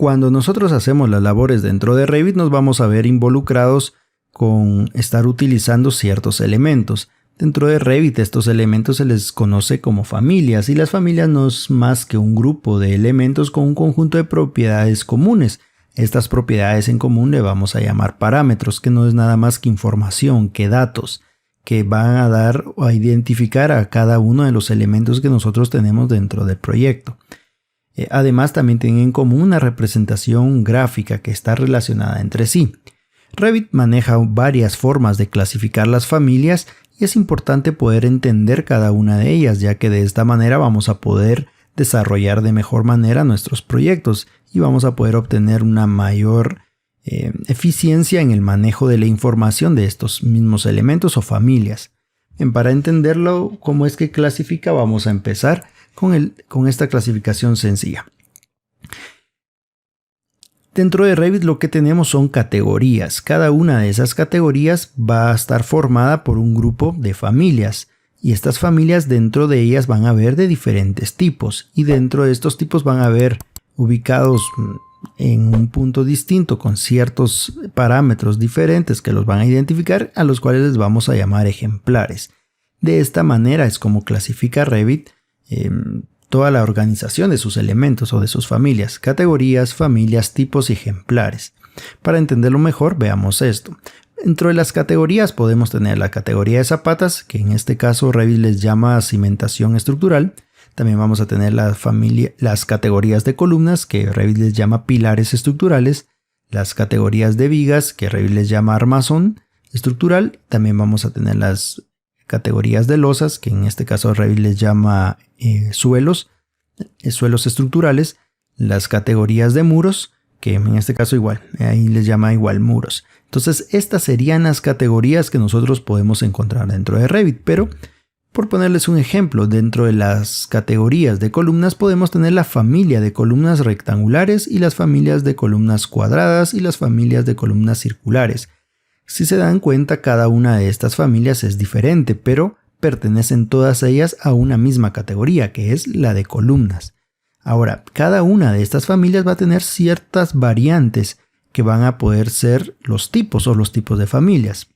Cuando nosotros hacemos las labores dentro de Revit, nos vamos a ver involucrados con estar utilizando ciertos elementos. Dentro de Revit, estos elementos se les conoce como familias, y las familias no es más que un grupo de elementos con un conjunto de propiedades comunes. Estas propiedades en común le vamos a llamar parámetros, que no es nada más que información, que datos, que van a dar o a identificar a cada uno de los elementos que nosotros tenemos dentro del proyecto. Además, también tienen en común una representación gráfica que está relacionada entre sí. Revit maneja varias formas de clasificar las familias y es importante poder entender cada una de ellas, ya que de esta manera vamos a poder desarrollar de mejor manera nuestros proyectos y vamos a poder obtener una mayor eficiencia en el manejo de la información de estos mismos elementos o familias. Para entenderlo, cómo es que clasifica, vamos a empezar con esta clasificación sencilla. Dentro de Revit lo que tenemos son categorías. Cada una de esas categorías va a estar formada por un grupo de familias. Y estas familias, dentro de ellas van a haber de diferentes tipos. Y dentro de estos tipos van a haber ubicados en un punto distinto con ciertos parámetros diferentes que los van a identificar, a los cuales les vamos a llamar ejemplares. De esta manera es como clasifica Revit toda la organización de sus elementos o de sus familias, categorías, familias, tipos y ejemplares. Para entenderlo mejor, veamos esto. Dentro de las categorías podemos tener la categoría de zapatas, que en este caso Revit les llama cimentación estructural. También vamos a tener las categorías de columnas, que Revit les llama pilares estructurales. Las categorías de vigas, que Revit les llama armazón estructural. También vamos a tener las categorías de losas, que en este caso Revit les llama suelos estructurales. Las categorías de muros, que en este caso igual, ahí les llama igual muros. Entonces estas serían las categorías que nosotros podemos encontrar dentro de Revit, pero por ponerles un ejemplo, dentro de las categorías de columnas podemos tener la familia de columnas rectangulares y las familias de columnas cuadradas y las familias de columnas circulares. Si se dan cuenta, cada una de estas familias es diferente, pero pertenecen todas ellas a una misma categoría, que es la de columnas. Ahora, cada una de estas familias va a tener ciertas variantes que van a poder ser los tipos o los tipos de familias.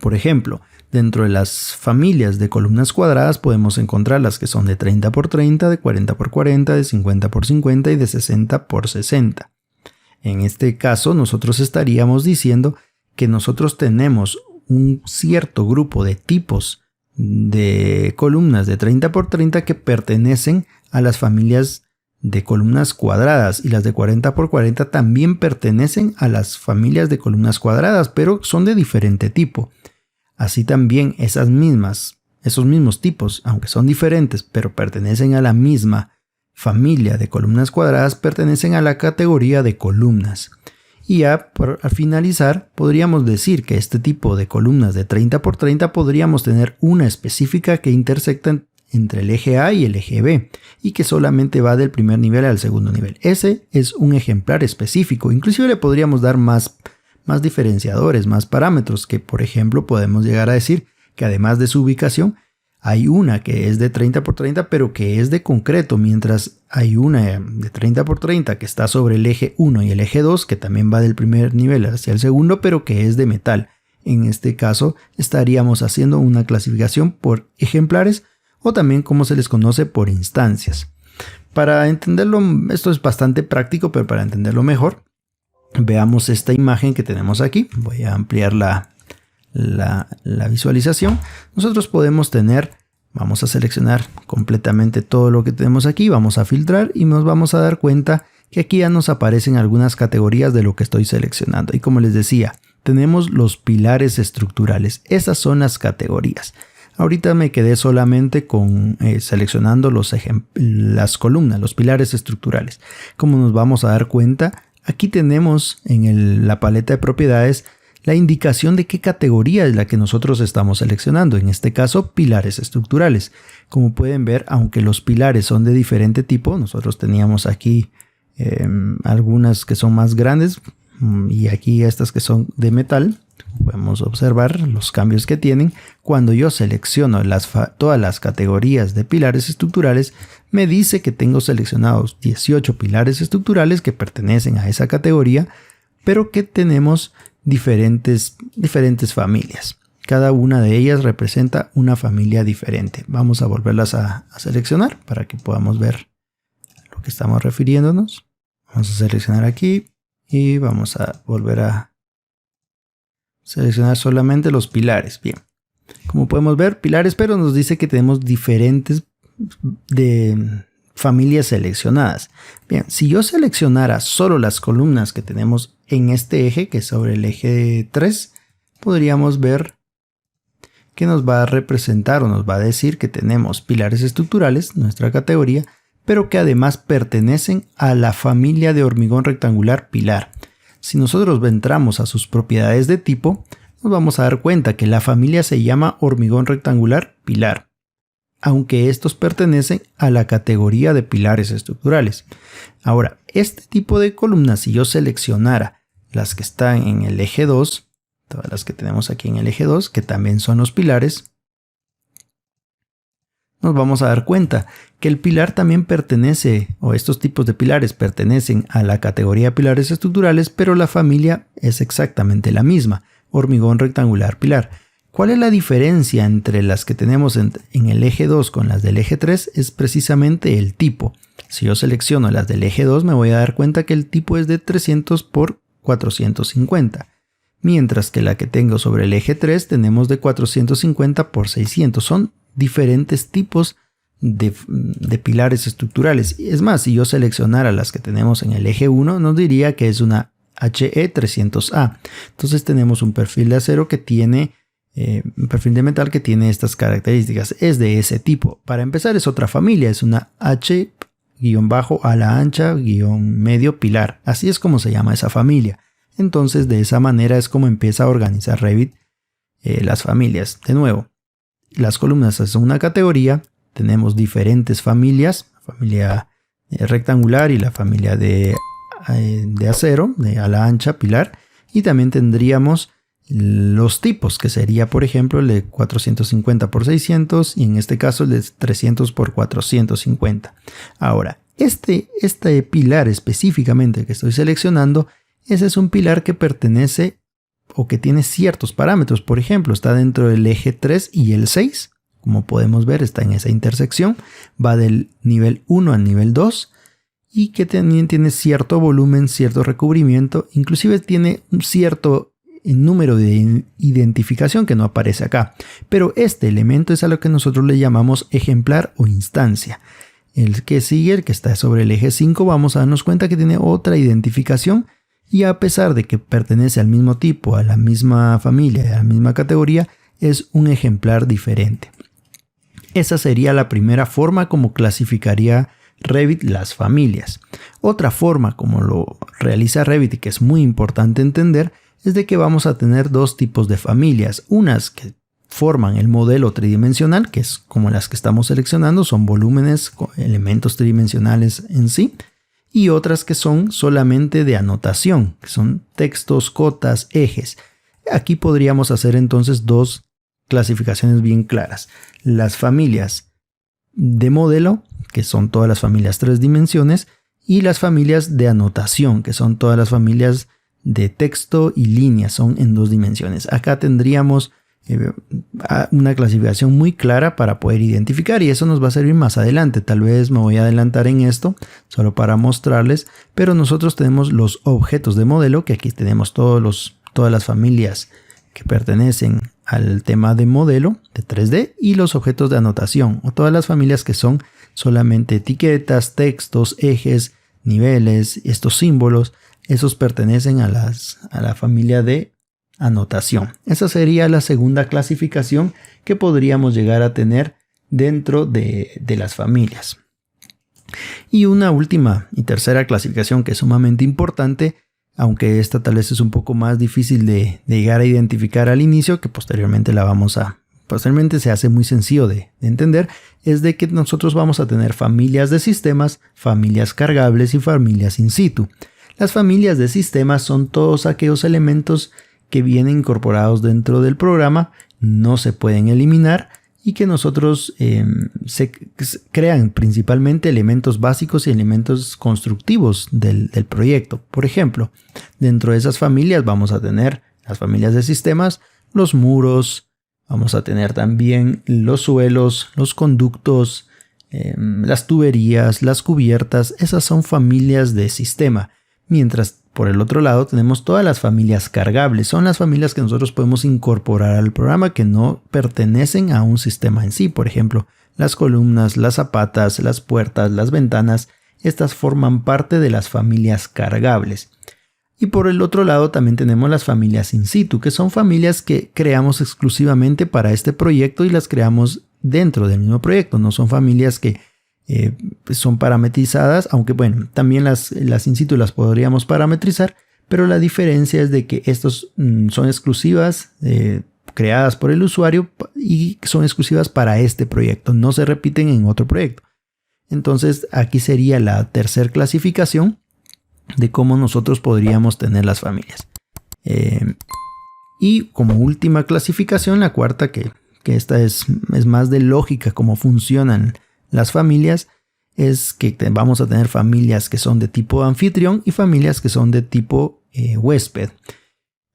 Por ejemplo, dentro de las familias de columnas cuadradas podemos encontrar las que son de 30 por 30, de 40 por 40, de 50 por 50 y de 60 por 60. En este caso, nosotros estaríamos diciendo que nosotros tenemos un cierto grupo de tipos de columnas de 30 por 30 que pertenecen a las familias de columnas cuadradas, y las de 40 por 40 también pertenecen a las familias de columnas cuadradas, pero son de diferente tipo. Así también esos mismos tipos, aunque son diferentes, pero pertenecen a la misma familia de columnas cuadradas, pertenecen a la categoría de columnas. Y ya al finalizar, podríamos decir que este tipo de columnas de 30 por 30 podríamos tener una específica que intersecta entre el eje A y el eje B y que solamente va del primer nivel al segundo nivel. Ese es un ejemplar específico. Inclusive le podríamos dar más diferenciadores, más parámetros, que por ejemplo podemos llegar a decir que además de su ubicación hay una que es de 30 por 30 pero que es de concreto, mientras hay una de 30 por 30 que está sobre el eje 1 y el eje 2 que también va del primer nivel hacia el segundo pero que es de metal. En este caso estaríamos haciendo una clasificación por ejemplares o también como se les conoce por instancias. Para entenderlo, esto es bastante práctico, pero para entenderlo mejor, veamos esta imagen que tenemos aquí. Voy a ampliar la visualización. Nosotros podemos tener, vamos a seleccionar completamente todo lo que tenemos aquí, vamos a filtrar y nos vamos a dar cuenta que aquí ya nos aparecen algunas categorías de lo que estoy seleccionando. Y como les decía, tenemos los pilares estructurales. Esas son las categorías. Ahorita me quedé solamente con seleccionando las columnas, los pilares estructurales. Como nos vamos a dar cuenta, aquí tenemos en la paleta de propiedades la indicación de qué categoría es la que nosotros estamos seleccionando. En este caso, pilares estructurales. Como pueden ver, aunque los pilares son de diferente tipo, nosotros teníamos aquí algunas que son más grandes y aquí estas que son de metal. podemos observar los cambios que tienen. Cuando yo selecciono todas las categorías de pilares estructurales, me dice que tengo seleccionados 18 pilares estructurales que pertenecen a esa categoría, pero que tenemos diferentes familias. Cada una de ellas representa una familia diferente. Vamos a volverlas a seleccionar para que podamos ver a lo que estamos refiriéndonos. Vamos a seleccionar aquí y vamos a volver a seleccionar solamente los pilares. Bien, como podemos ver, pilares, pero nos dice que tenemos diferentes familias seleccionadas. Bien, si yo seleccionara solo las columnas que tenemos en este eje, que es sobre el eje 3, podríamos ver que nos va a representar o nos va a decir que tenemos pilares estructurales, nuestra categoría, pero que además pertenecen a la familia de hormigón rectangular pilar. Si nosotros entramos a sus propiedades de tipo, nos vamos a dar cuenta que la familia se llama hormigón rectangular pilar, aunque estos pertenecen a la categoría de pilares estructurales. Ahora, este tipo de columnas, si yo seleccionara las que están en el eje 2, todas las que tenemos aquí en el eje 2, que también son los pilares, nos vamos a dar cuenta que el pilar también pertenece, o estos tipos de pilares pertenecen a la categoría de pilares estructurales, pero la familia es exactamente la misma, hormigón rectangular pilar. ¿Cuál es la diferencia entre las que tenemos en el eje 2 con las del eje 3? Es precisamente el tipo. Si yo selecciono las del eje 2, me voy a dar cuenta que el tipo es de 300 por 450. Mientras que la que tengo sobre el eje 3 tenemos de 450 por 600. Son diferentes tipos de pilares estructurales. Es más, si yo seleccionara las que tenemos en el eje 1, nos diría que es una HE300A. Entonces tenemos un perfil de acero que tiene, un perfil de metal que tiene estas características. Es de ese tipo. Para empezar, es otra familia. Es una H-ala-ancha-medio pilar. Así es como se llama esa familia. Entonces, de esa manera es como empieza a organizar Revit las familias. De nuevo, las columnas son una categoría. Tenemos diferentes familias. La familia rectangular y la familia de acero, de ala ancha, pilar. Y también tendríamos los tipos, que sería, por ejemplo, el de 450 por 600 y en este caso el de 300 por 450. Ahora, este pilar específicamente que estoy seleccionando, ese es un pilar que pertenece o que tiene ciertos parámetros. Por ejemplo, está dentro del eje 3 y el 6. Como podemos ver, está en esa intersección. Va del nivel 1 al nivel 2 y que también tiene cierto volumen, cierto recubrimiento. Inclusive tiene un cierto número de identificación que no aparece acá. Pero este elemento es a lo que nosotros le llamamos ejemplar o instancia. El que sigue, el que está sobre el eje 5, vamos a darnos cuenta que tiene otra identificación. Y a pesar de que pertenece al mismo tipo, a la misma familia, a la misma categoría, es un ejemplar diferente. Esa sería la primera forma como clasificaría Revit las familias. Otra forma como lo realiza Revit y que es muy importante entender es de que vamos a tener dos tipos de familias. Unas que forman el modelo tridimensional, que es como las que estamos seleccionando, son volúmenes, elementos tridimensionales en sí. Y otras que son solamente de anotación, que son textos, cotas, ejes. Aquí podríamos hacer entonces dos clasificaciones bien claras. Las familias de modelo, que son todas las familias 3 dimensiones, y las familias de anotación, que son todas las familias de texto y líneas, son en 2 dimensiones. Acá tendríamos una clasificación muy clara para poder identificar y eso nos va a servir más adelante. Tal vez me voy a adelantar en esto solo para mostrarles, pero nosotros tenemos los objetos de modelo, que aquí tenemos todas las familias que pertenecen al tema de modelo de 3D, y los objetos de anotación o todas las familias que son solamente etiquetas, textos, ejes, niveles. Estos símbolos, esos pertenecen a la familia de anotación. Esa sería la segunda clasificación que podríamos llegar a tener dentro de las familias. Y una última y tercera clasificación que es sumamente importante, aunque esta tal vez es un poco más difícil de llegar a identificar al inicio, que posteriormente posteriormente se hace muy sencillo de entender, es de que nosotros vamos a tener familias de sistemas, familias cargables y familias in situ. Las familias de sistemas son todos aquellos elementos que vienen incorporados dentro del programa, no se pueden eliminar y que nosotros se crean principalmente elementos básicos y elementos constructivos del proyecto. Por ejemplo, dentro de esas familias vamos a tener las familias de sistemas, los muros, vamos a tener también los suelos, los conductos, las tuberías, las cubiertas. Esas son familias de sistema. Mientras por el otro lado tenemos todas las familias cargables. Son las familias que nosotros podemos incorporar al programa que no pertenecen a un sistema en sí. Por ejemplo, las columnas, las zapatas, las puertas, las ventanas. Estas forman parte de las familias cargables. Y por el otro lado también tenemos las familias in situ, que son familias que creamos exclusivamente para este proyecto y las creamos dentro del mismo proyecto. No son familias que son parametrizadas, aunque bueno, también las in situ las podríamos parametrizar, pero la diferencia es de que estos son exclusivas, creadas por el usuario y son exclusivas para este proyecto, no se repiten en otro proyecto. Entonces aquí sería la tercera clasificación de cómo nosotros podríamos tener las familias. Y como última clasificación, la cuarta, que esta es más de lógica, cómo funcionan las familias, es que vamos a tener familias que son de tipo anfitrión y familias que son de tipo huésped.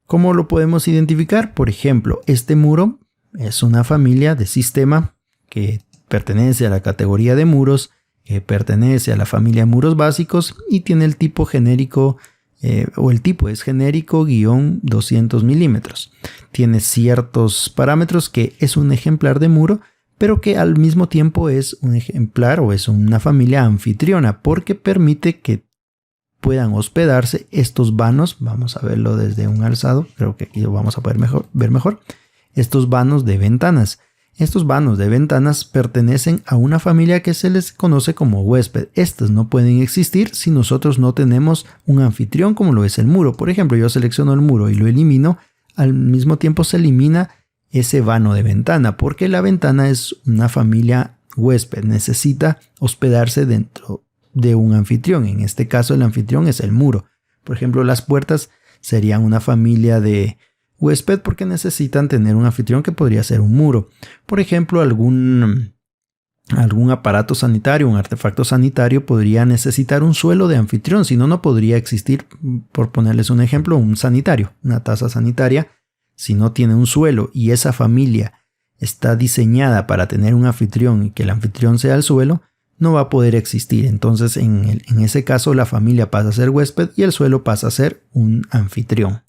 ¿Cómo lo podemos identificar? Por ejemplo, este muro es una familia de sistema que pertenece a la categoría de muros, que pertenece a la familia muros básicos y tiene el tipo genérico, o el tipo es genérico -200 milímetros. Tiene ciertos parámetros que es un ejemplar de muro, pero que al mismo tiempo es un ejemplar o es una familia anfitriona porque permite que puedan hospedarse estos vanos. Vamos a verlo desde un alzado, creo que aquí lo vamos a poder ver mejor. Estos vanos de ventanas. Estos vanos de ventanas pertenecen a una familia que se les conoce como huésped. Estas no pueden existir si nosotros no tenemos un anfitrión como lo es el muro. Por ejemplo, yo selecciono el muro y lo elimino, al mismo tiempo se elimina ese vano de ventana, porque la ventana es una familia huésped, necesita hospedarse dentro de un anfitrión. En este caso el anfitrión es el muro. Por ejemplo, las puertas serían una familia de huésped porque necesitan tener un anfitrión que podría ser un muro. Por ejemplo, algún aparato sanitario, un artefacto sanitario podría necesitar un suelo de anfitrión, si no, no podría existir. Por ponerles un ejemplo, un sanitario, una taza sanitaria, si no tiene un suelo y esa familia está diseñada para tener un anfitrión y que el anfitrión sea el suelo, no va a poder existir. Entonces en ese caso la familia pasa a ser huésped y el suelo pasa a ser un anfitrión.